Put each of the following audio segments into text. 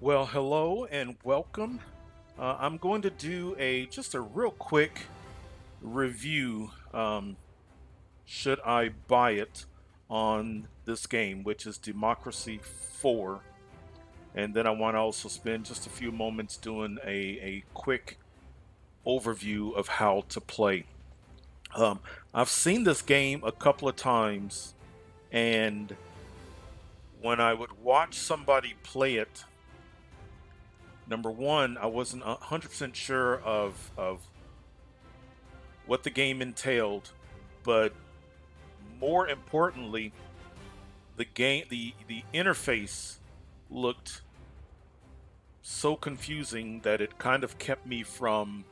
Well, hello and welcome. I'm going to do just a real quick review. Should I buy it on this game, which is Democracy 4? And then I want to also spend just a few moments doing a quick overview of how to play. Um, I've seen this game a couple of times, and when I would watch somebody play it, number one, I wasn't 100% sure of what the game entailed, but more importantly, the interface looked so confusing that it kind of kept me from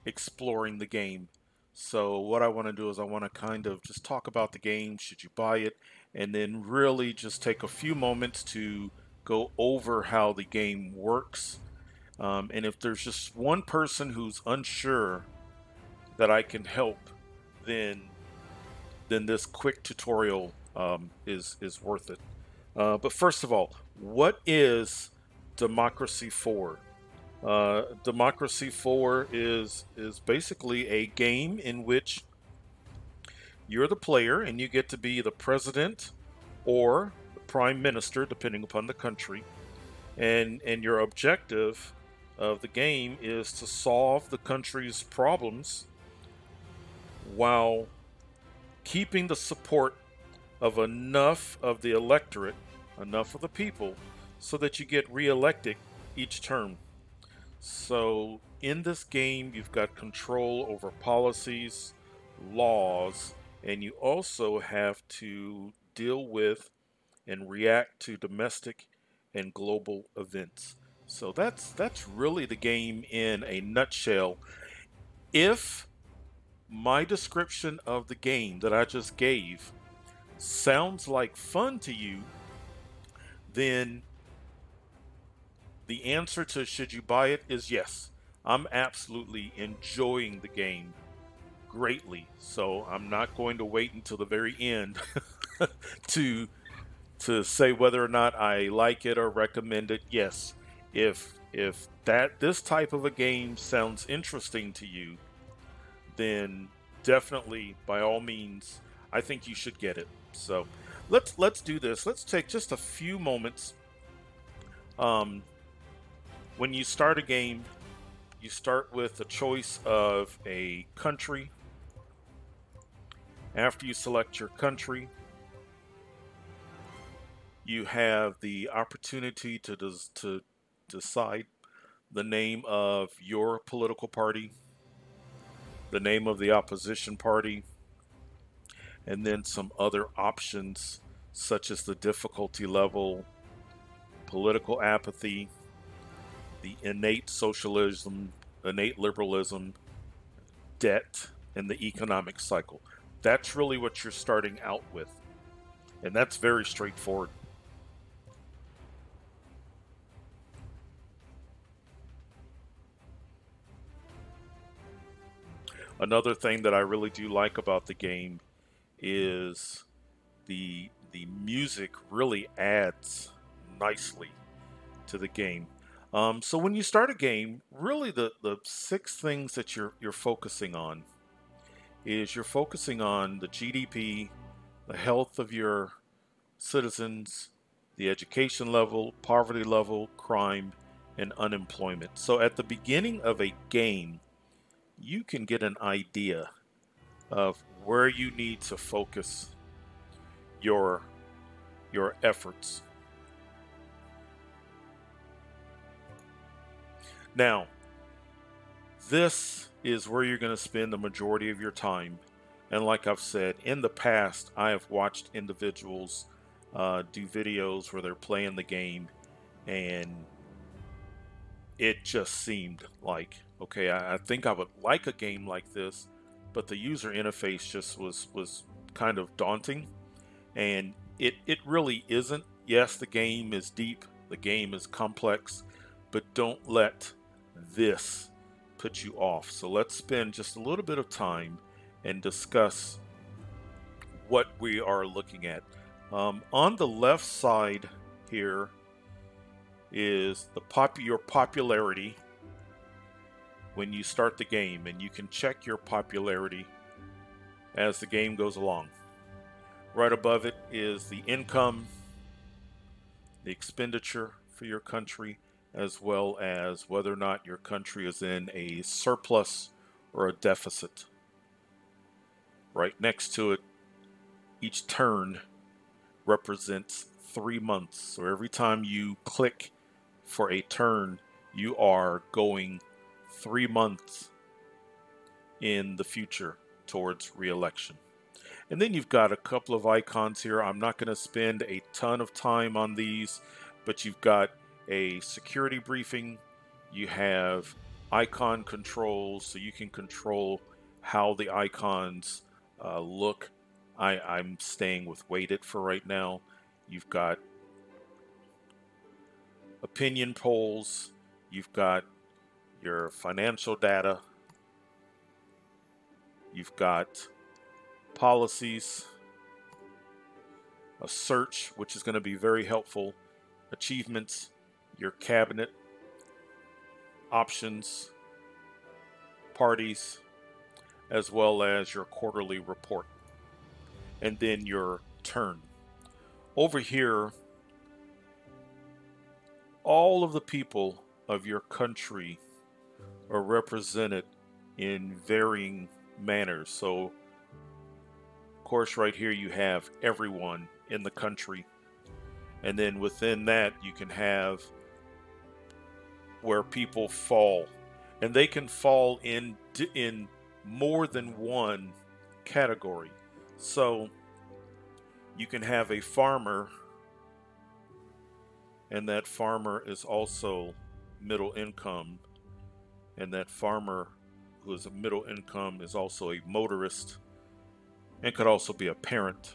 exploring the game. So what I want to do is I want to kind of just talk about the game, should you buy it, and then really just take a few moments to go over how the game works. And if there's just one person who's unsure that I can help, then this quick tutorial is worth it. But first of all, what is Democracy 4? Democracy 4 is basically a game in which you're the player and you get to be the president or the prime minister, depending upon the country. And your objective of the game is to solve the country's problems while keeping the support of enough of the electorate, enough of the people, so that you get reelected each term. So in this game, you've got control over policies, laws, and you also have to deal with and react to domestic and global events. So that's really the game in a nutshell. If my description of the game that I just gave sounds like fun to you, then the answer to should you buy it is yes. I'm absolutely enjoying the game greatly. So I'm not going to wait until the very end to say whether or not I like it or recommend it. Yes. If that this type of a game sounds interesting to you, then definitely by all means I think you should get it. So let's do this. Let's take just a few moments. Um, when you start a game, you start with a choice of a country. After you select your country, you have the opportunity to decide the name of your political party, the name of the opposition party, and then some other options such as the difficulty level, political apathy, the innate socialism, innate liberalism, debt, and the economic cycle. That's really what you're starting out with. And that's very straightforward. Another thing that I really do like about the game is the music really adds nicely to the game. So when you start a game, really the six things that you're focusing on is you're focusing on the GDP, the health of your citizens, the education level, poverty level, crime, and unemployment. So at the beginning of a game, you can get an idea of where you need to focus your efforts. Now, this is where you're going to spend the majority of your time. And like I've said, in the past, I have watched individuals do videos where they're playing the game, and it just seemed like, okay, I think I would like a game like this, but the user interface just was kind of daunting, and it really isn't. Yes, the game is deep, the game is complex, but don't let this put you off. So let's spend just a little bit of time and discuss what we are looking at. On the left side here, is your popularity when you start the game, and you can check your popularity as the game goes along. Right above it is the income, the expenditure for your country, as well as whether or not your country is in a surplus or a deficit. Right next to it, each turn represents 3 months. So every time you click for a turn, you are going 3 months in the future towards re-election. And then you've got a couple of icons here. I'm not going to spend a ton of time on these, but you've got a security briefing. You have icon controls, so you can control how the icons look. I'm staying with weighted for right now. You've got opinion polls. You've got your financial data. You've got policies, a search, which is going to be very helpful, achievements, your cabinet, options, parties, as well as your quarterly report, and then your turn. Over here, all of the people of your country are represented in varying manners. So, of course, right here you have everyone in the country. And then within that, you can have where people fall. And they can fall in more than one category. So you can have a farmer, and that farmer is also middle income. And that farmer who is a middle income is also a motorist and could also be a parent.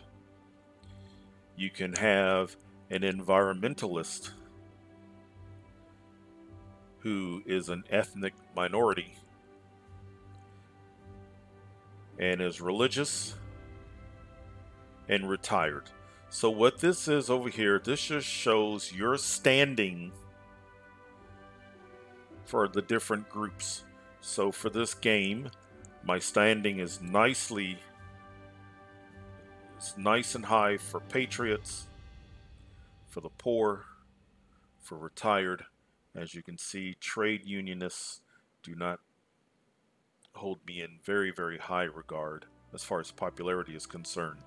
You can have an environmentalist who is an ethnic minority and is religious and retired. So what this is over here, this just shows your standing for the different groups. So for this game, my standing is nice and high for patriots, for the poor, for retired. As you can see, trade unionists do not hold me in very, very high regard as far as popularity is concerned.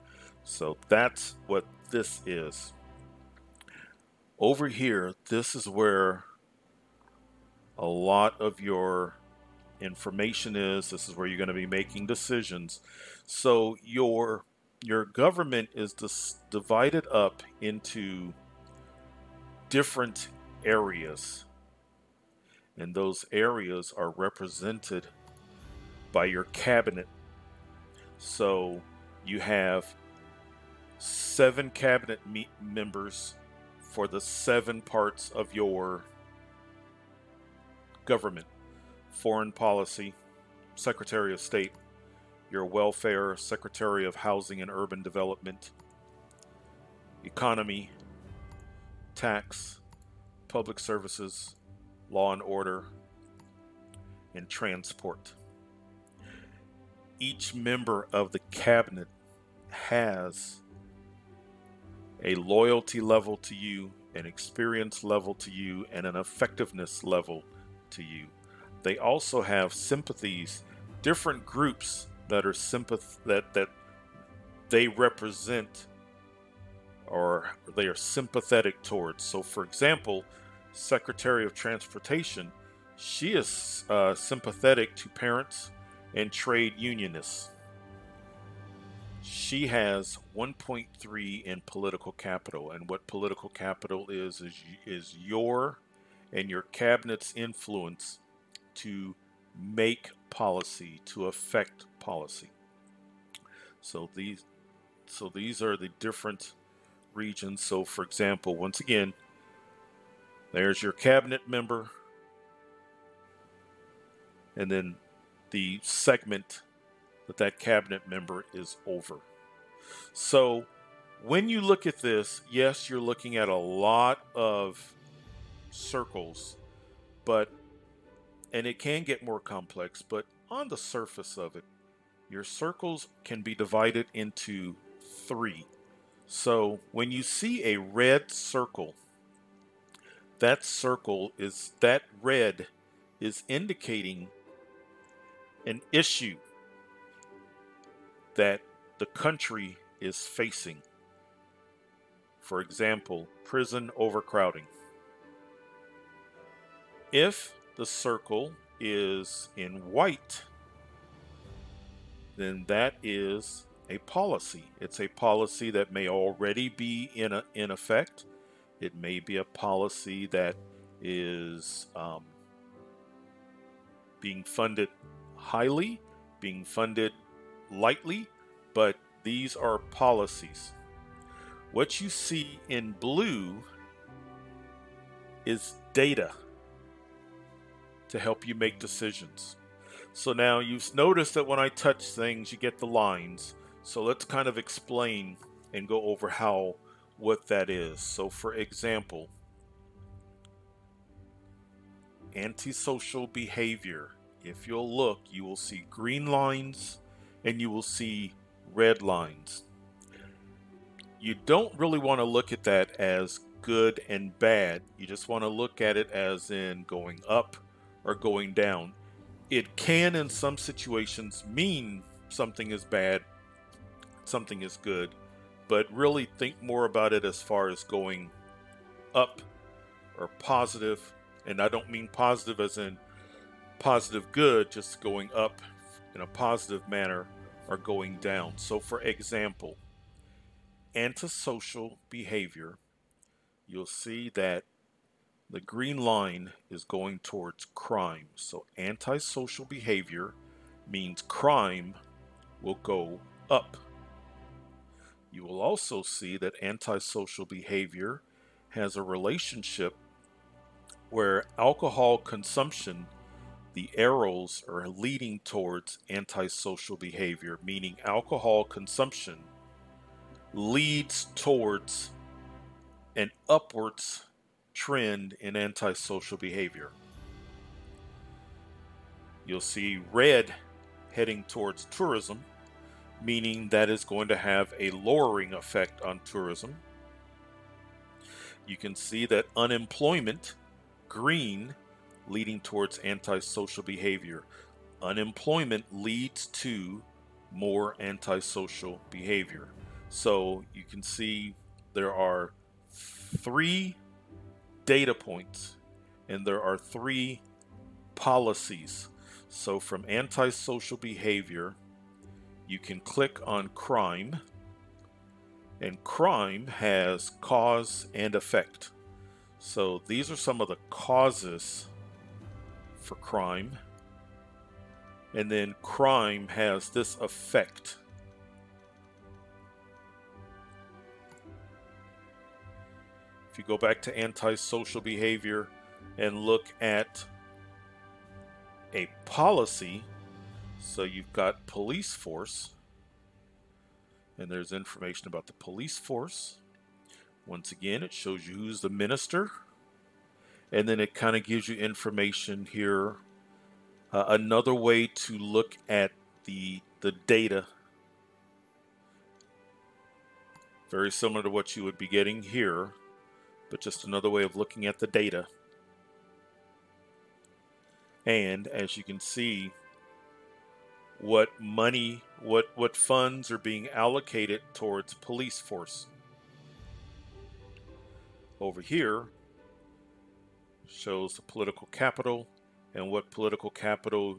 So that's what this is. Over here, this is where a lot of your information is. This is where you're going to be making decisions. So your government is divided up into different areas, and those areas are represented by your cabinet. So you have 7 cabinet members for the 7 parts of your government: foreign policy, Secretary of State; your welfare, Secretary of Housing and Urban Development; economy, tax, public services, law and order, and transport. Each member of the cabinet has a loyalty level to you, an experience level to you, and an effectiveness level to you. They also have sympathies, different groups that are that they represent or they are sympathetic towards. So for example, Secretary of Transportation, she is sympathetic to parents and trade unionists. She has 1.3 in political capital, and what political capital is your and your cabinet's influence to make policy, to affect policy. So these are the different regions. So for example, once again, there's your cabinet member, and then the segment that cabinet member is over. So when you look at this, yes, you're looking at a lot of circles, but and it can get more complex, but on the surface of it, your circles can be divided into three. So when you see a red circle, that red is indicating an issue that the country is facing. For example, prison overcrowding. If the circle is in white, then that is a policy. It's a policy that may already be in effect. It may be a policy that is being funded highly, being funded lightly, but these are policies. What you see in blue is data to help you make decisions. So now you've noticed that when I touch things, you get the lines. So let's kind of explain and go over what that is. So for example, antisocial behavior. If you'll look, you will see green lines and you will see red lines. You don't really want to look at that as good and bad. You just want to look at it as in going up or going down. It can, in some situations, mean something is bad, something is good, but really think more about it as far as going up or positive. And I don't mean positive as in positive good, just going up in a positive manner or going down. So, for example, antisocial behavior, you'll see that the green line is going towards crime. So antisocial behavior means crime will go up. You will also see that antisocial behavior has a relationship where alcohol consumption, the arrows are leading towards antisocial behavior, meaning alcohol consumption leads towards an upwards trend in antisocial behavior. You'll see red heading towards tourism, meaning that is going to have a lowering effect on tourism. You can see that unemployment, green, leading towards antisocial behavior. Unemployment leads to more antisocial behavior. So you can see there are three data points and there are three policies. So from antisocial behavior, you can click on crime, and crime has cause and effect. So these are some of the causes for crime. And then crime has this effect. If you go back to antisocial behavior and look at a policy, so you've got police force, and there's information about the police force. Once again, it shows you who's the minister, and then it kind of gives you information here. Another way to look at the data, very similar to what you would be getting here, but just another way of looking at the data. And as you can see, what money, what funds are being allocated towards police force. Over here shows the political capital and what political capital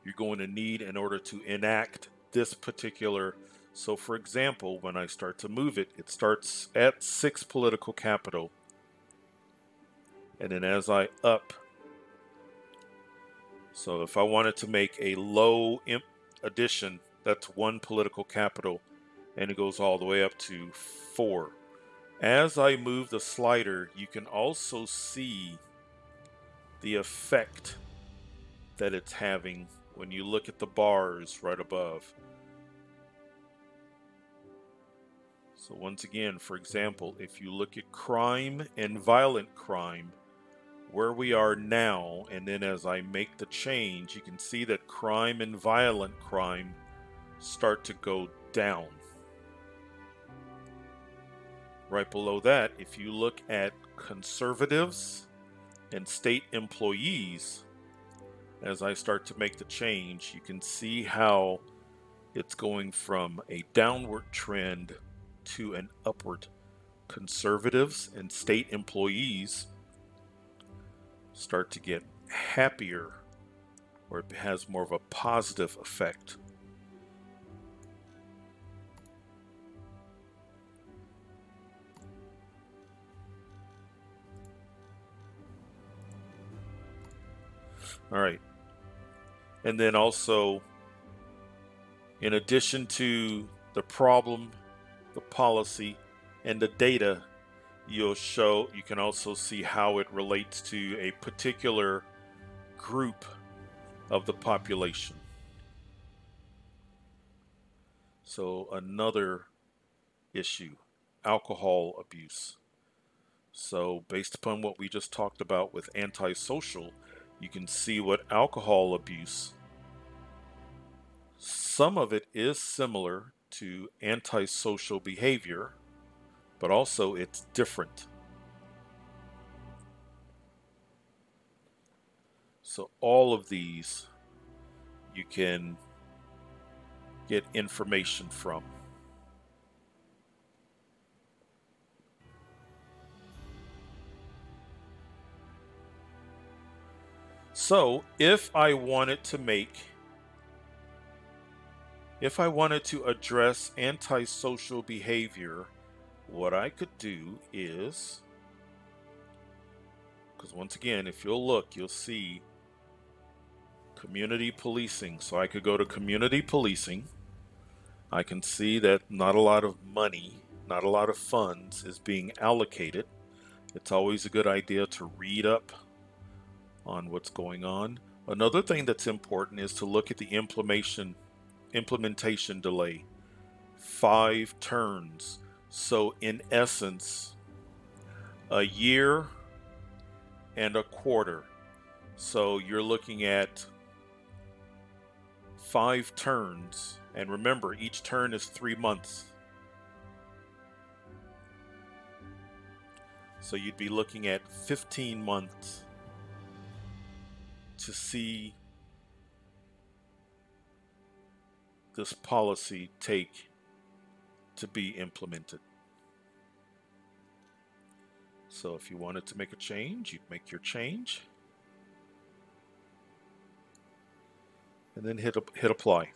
you're going to need in order to enact this particular. So for example, when I start to move it, it starts at 6 political capital. And then as I up, so if I wanted to make a low addition, that's 1 political capital, and it goes all the way up to 4. As I move the slider, you can also see the effect that it's having when you look at the bars right above. So once again, for example, if you look at crime and violent crime, where we are now, and then as I make the change, you can see that crime and violent crime start to go down. Right below that, if you look at conservatives and state employees, as I start to make the change, you can see how it's going from a downward trend to an upward. Conservatives and state employees start to get happier, or it has more of a positive effect. All right. And then also, in addition to the problem, the policy, and the data, you can also see how it relates to a particular group of the population. So another issue, alcohol abuse. So based upon what we just talked about with antisocial, you can see what alcohol abuse, some of it is similar to antisocial behavior, but also it's different. So all of these you can get information from. So if I wanted to address antisocial behavior, what I could do is, because once again, if you'll look, you'll see community policing. So I could go to community policing. I can see that not a lot of money, not a lot of funds is being allocated. It's always a good idea to read up on what's going on. Another thing that's important is to look at the implementation delay. 5 turns. So in essence, a year and a quarter. So you're looking at 5 turns. And remember, each turn is 3 months. So you'd be looking at 15 months to see this policy take to be implemented. So if you wanted to make a change, you'd make your change and then hit apply.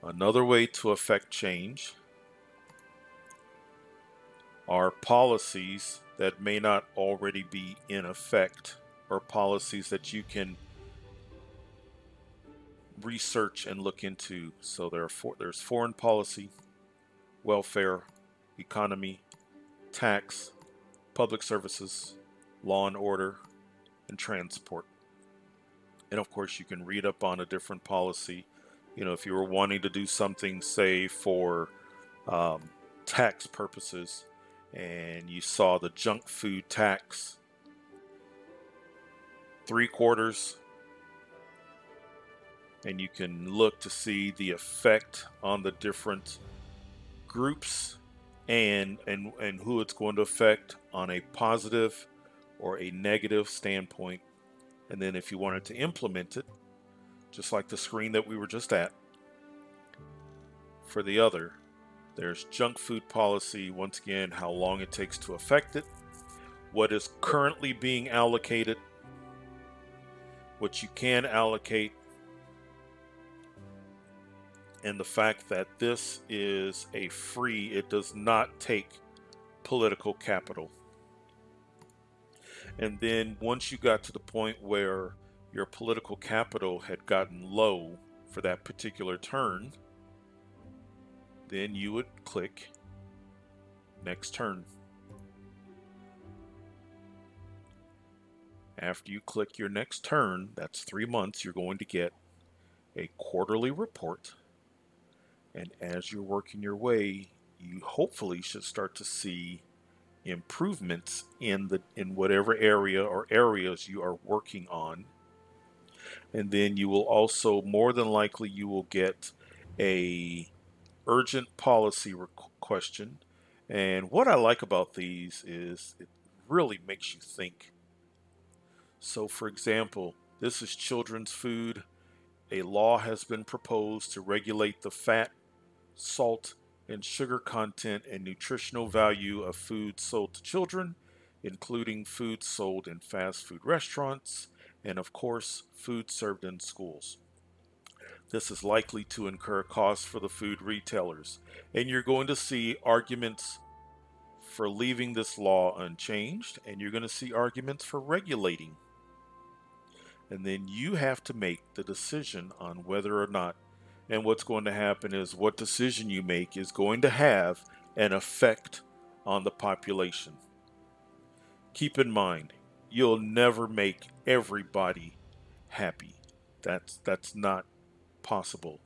Another way to affect change are policies that may not already be in effect, or policies that you can research and look into. So there's foreign policy, welfare, economy, tax, public services, law and order, and transport. And of course, you can read up on a different policy. If you were wanting to do something, say for tax purposes, and you saw the junk food tax, 3/4, and you can look to see the effect on the different groups and who it's going to affect on a positive or a negative standpoint. And then if you wanted to implement it, just like the screen that we were just at, for the other, there's junk food policy, once again, how long it takes to affect it, what is currently being allocated, what you can allocate, and the fact that this is a free, it does not take political capital. And then once you got to the point where your political capital had gotten low for that particular turn, then you would click next turn. After you click your next turn, that's 3 months, you're going to get a quarterly report. And as you're working your way, you hopefully should start to see improvements in whatever area or areas you are working on. And then you will also, more than likely, you will get a urgent policy question. And what I like about these is it really makes you think. So for example, this is children's food. A law has been proposed to regulate the fat, salt, and sugar content and nutritional value of food sold to children, including food sold in fast food restaurants and, of course, food served in schools. This is likely to incur costs for the food retailers, and you're going to see arguments for leaving this law unchanged, and you're going to see arguments for regulating. And then you have to make the decision on whether or not. And what's going to happen is what decision you make is going to have an effect on the population. Keep in mind, you'll never make everybody happy. That's not possible,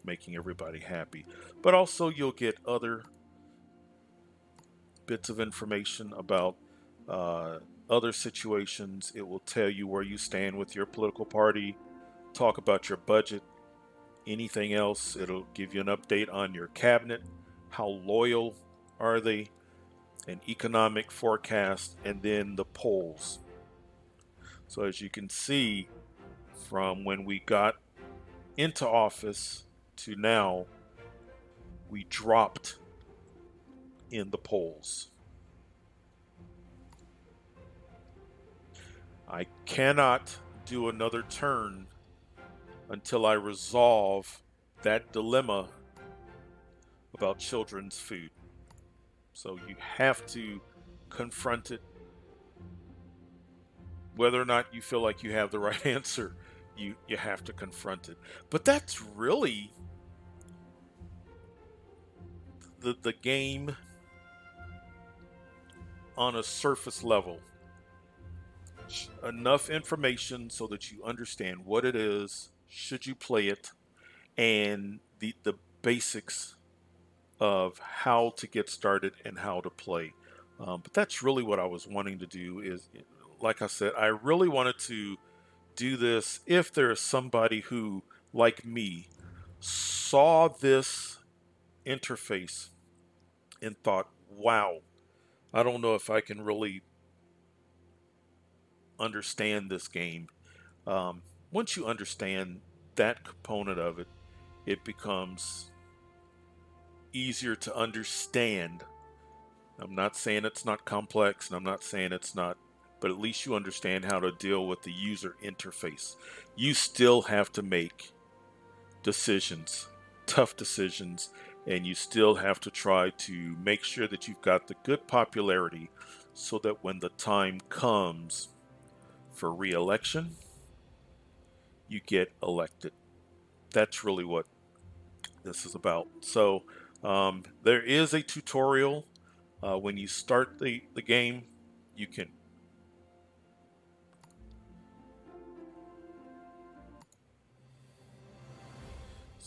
making everybody happy. But also you'll get other bits of information about other situations. It will tell you where you stand with your political party, talk about your budget, anything else. It'll give you an update on your cabinet, how loyal are they, an economic forecast, and then the polls. So as you can see, from when we got into office to now, we dropped in the polls. I cannot do another turn until I resolve that dilemma about children's food. So you have to confront it. Whether or not you feel like you have the right answer, you have to confront it. But that's really the game on a surface level. Enough information so that you understand what it is, should you play it, and the basics of how to get started and how to play. But that's really what I was wanting to do is, like I said, I really wanted to do this if there is somebody who, like me, saw this interface and thought, wow, I don't know if I can really understand this game. Once you understand that component of it, it becomes easier to understand. I'm not saying it's not complex, and I'm not saying it's not, but at least you understand how to deal with the user interface. You still have to make decisions, tough decisions, and you still have to try to make sure that you've got the good popularity so that when the time comes for re-election, you get elected. That's really what this is about. So there is a tutorial when you start the game. You can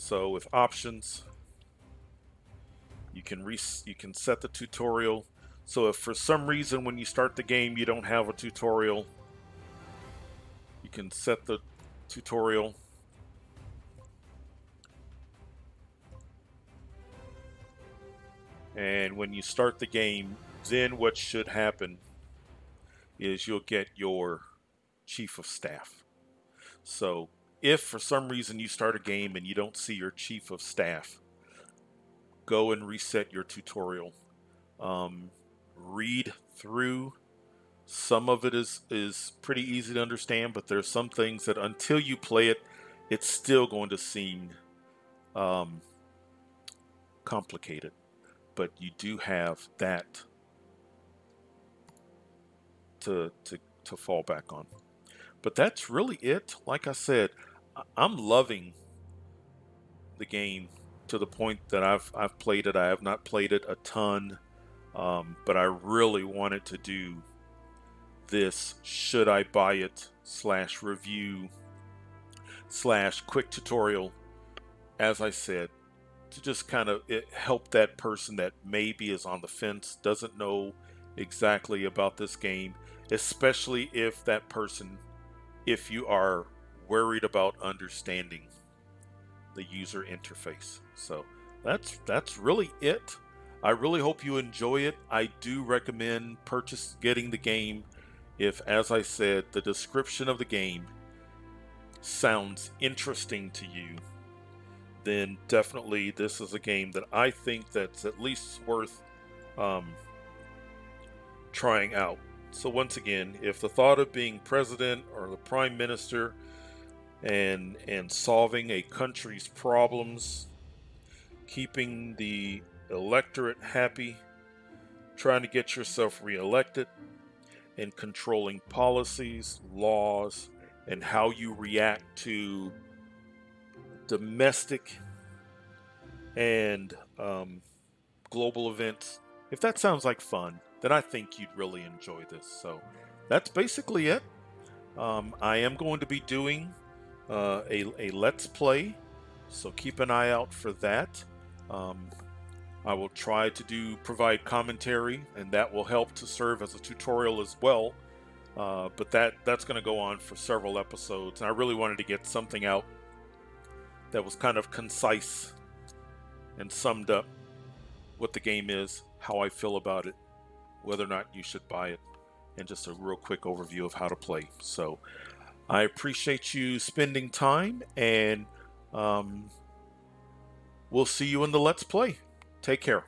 with options, you can set the tutorial. So if for some reason when you start the game you don't have a tutorial, you can set the tutorial. And when you start the game, then what should happen is you'll get your chief of staff. So if for some reason you start a game and you don't see your chief of staff, go and reset your tutorial. Read through. Some of it is pretty easy to understand, but there's some things that until you play it, it's still going to seem complicated. But you do have that to fall back on. But that's really it. Like I said, I'm loving the game to the point that I've played it. I have not played it a ton, but I really wanted to do this should I buy it / review / quick tutorial. As I said, to just kind of help that person that maybe is on the fence, doesn't know exactly about this game, especially if that person, if you are worried about understanding the user interface. So that's really it. I really hope you enjoy it. I do recommend getting the game if, as I said, the description of the game sounds interesting to you. Then definitely this is a game that I think that's at least worth um, trying out. So once again, if the thought of being president or the prime minister and solving a country's problems, keeping the electorate happy, trying to get yourself reelected, and controlling policies, laws, and how you react to domestic and global events. If that sounds like fun, then I think you'd really enjoy this. So that's basically it. I am going to be doing a Let's Play, so keep an eye out for that. Um, I will try to provide commentary, and that will help to serve as a tutorial as well. But that's going to go on for several episodes, and I really wanted to get something out that was kind of concise and summed up what the game is, how I feel about it, whether or not you should buy it, and just a real quick overview of how to play. So I appreciate you spending time, and we'll see you in the Let's Play. Take care.